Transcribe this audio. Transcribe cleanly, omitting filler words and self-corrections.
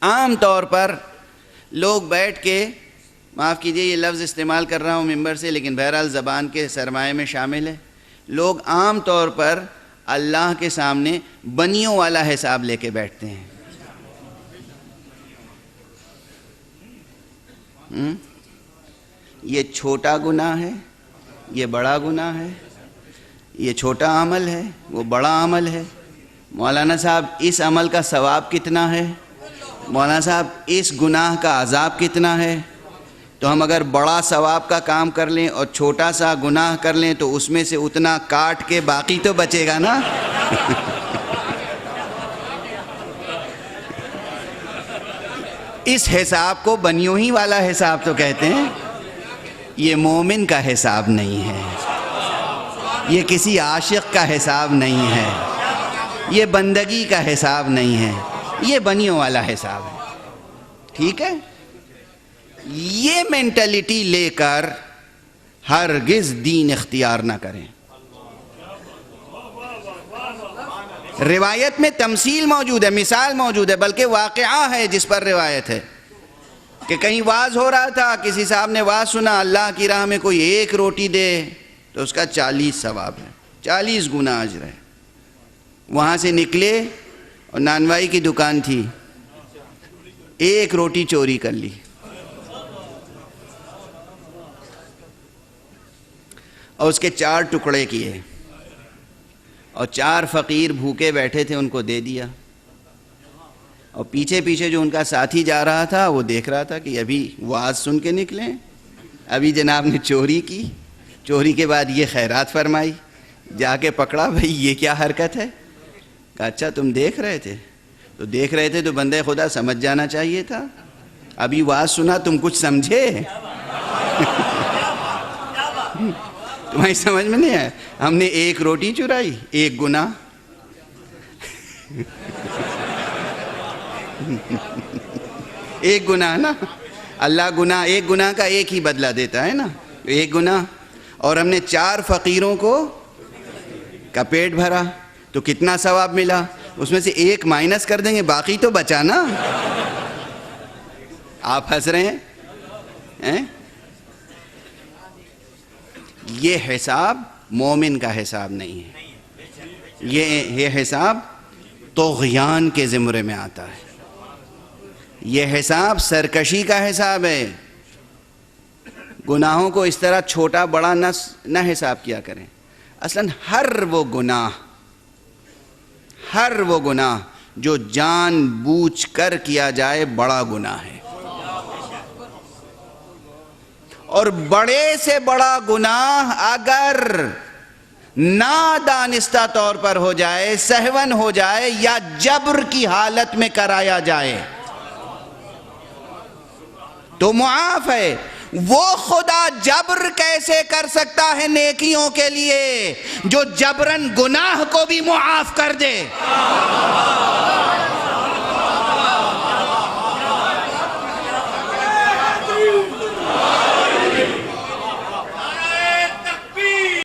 عام طور پر لوگ بیٹھ کے، معاف کیجئے یہ لفظ استعمال کر رہا ہوں ممبر سے، لیکن بہرحال زبان کے سرمایہ میں شامل ہے، لوگ عام طور پر اللہ کے سامنے بنیوں والا حساب لے کے بیٹھتے ہیں۔ یہ چھوٹا گناہ ہے، یہ بڑا گناہ ہے، یہ چھوٹا عمل ہے، وہ بڑا عمل ہے، مولانا صاحب اس عمل کا ثواب کتنا ہے، مولانا صاحب اس گناہ کا عذاب کتنا ہے۔ تو ہم اگر بڑا ثواب کا کام کر لیں اور چھوٹا سا گناہ کر لیں تو اس میں سے اتنا کاٹ کے باقی تو بچے گا نا۔ اس حساب کو بنیوں ہی والا حساب تو کہتے ہیں۔ یہ مومن کا حساب نہیں ہے، یہ کسی عاشق کا حساب نہیں ہے، یہ بندگی کا حساب نہیں ہے، یہ بنیوں والا حساب ہے۔ ٹھیک ہے؟ یہ مینٹلٹی لے کر ہرگز دین اختیار نہ کریں۔ روایت میں تمثیل موجود ہے، مثال موجود ہے، بلکہ واقعہ ہے جس پر روایت ہے کہ کہیں واز ہو رہا تھا، کسی صاحب نے واز سنا، اللہ کی راہ میں کوئی ایک روٹی دے تو اس کا 40 ثواب ہے، 40 گنا اجر ہے۔ وہاں سے نکلے اور نانوائی کی دکان تھی، ایک روٹی چوری کر لی اور اس کے 4 ٹکڑے کیے اور 4 فقیر بھوکے بیٹھے تھے ان کو دے دیا، اور پیچھے پیچھے جو ان کا ساتھی جا رہا تھا وہ دیکھ رہا تھا کہ ابھی واز سن کے نکلے، ابھی جناب نے چوری کی، چوری کے بعد یہ خیرات فرمائی، جا کے پکڑا، بھئی یہ کیا حرکت ہے؟ کہا اچھا تم دیکھ رہے تھے؟ تو دیکھ رہے تھے تو بندے خدا سمجھ جانا چاہیے تھا، ابھی واز سنا تم کچھ سمجھے؟ تمہاری سمجھ میں نہیں ہے، ہم نے ایک روٹی چرائی، ایک گناہ۔ ایک گناہ نا، اللہ گناہ، ایک گناہ کا ایک ہی بدلہ دیتا ہے نا، ایک گناہ، اور ہم نے 4 فقیروں کو کا پیٹ بھرا تو کتنا ثواب ملا؟ اس میں سے ایک مائنس کر دیں گے، باقی تو بچا نا۔ آپ ہنس رہے ہیں؟ یہ حساب مومن کا حساب نہیں ہے، یہ حساب طغیان کے زمرے میں آتا ہے، یہ حساب سرکشی کا حساب ہے۔ گناہوں کو اس طرح چھوٹا بڑا نہ حساب کیا کریں۔ اصلاً ہر وہ گناہ جو جان بوجھ کر کیا جائے بڑا گناہ ہے، اور بڑے سے بڑا گناہ اگر نادانستہ طور پر ہو جائے، سہون ہو جائے یا جبر کی حالت میں کرایا جائے تو معاف ہے۔ وہ خدا جبر کیسے کر سکتا ہے نیکیوں کے لیے جو جبرن گناہ کو بھی معاف کر دے؟